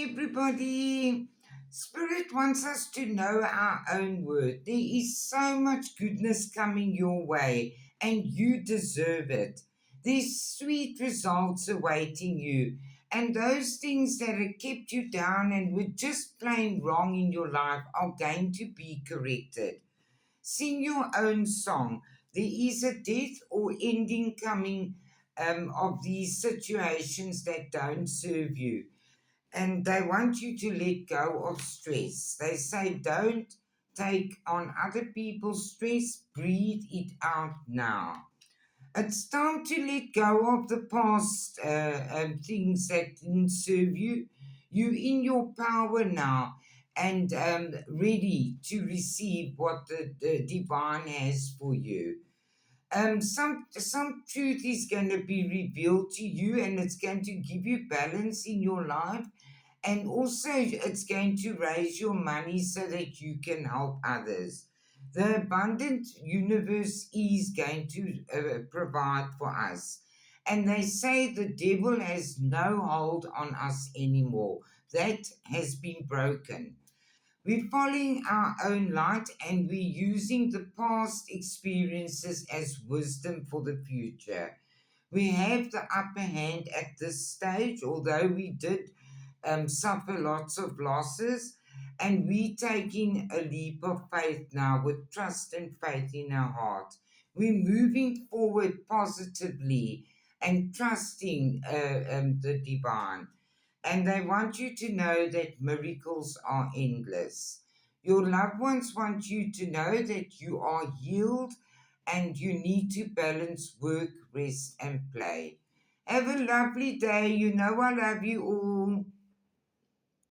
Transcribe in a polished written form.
everybody. Spirit wants us to know our own worth. There is so much goodness coming your way, and you deserve it. There's sweet results awaiting you, and those things that have kept you down and were just plain wrong in your life are going to be corrected. Sing your own song. There is a death or ending coming of these situations that don't serve you, and they want you to let go of stress. They say, don't take on other people's stress, breathe it out now. It's time to let go of the past things that didn't serve you. You in your power now, and ready to receive what the divine has for you. Some truth is going to be revealed to you, and it's going to give you balance in your life, and also it's going to raise your money so that you can help others. The abundant universe is going to provide for us. And they say the devil has no hold on us anymore. That has been broken. We're following our own light, and we're using the past experiences as wisdom for the future. We have the upper hand at this stage, although we did suffer lots of losses, and we taking a leap of faith now with trust and faith in our heart. We're moving forward positively and trusting the divine. And they want you to know that miracles are endless. Your loved ones want you to know that you are healed, and you need to balance work, rest, and play. Have a lovely day. You know I love you all.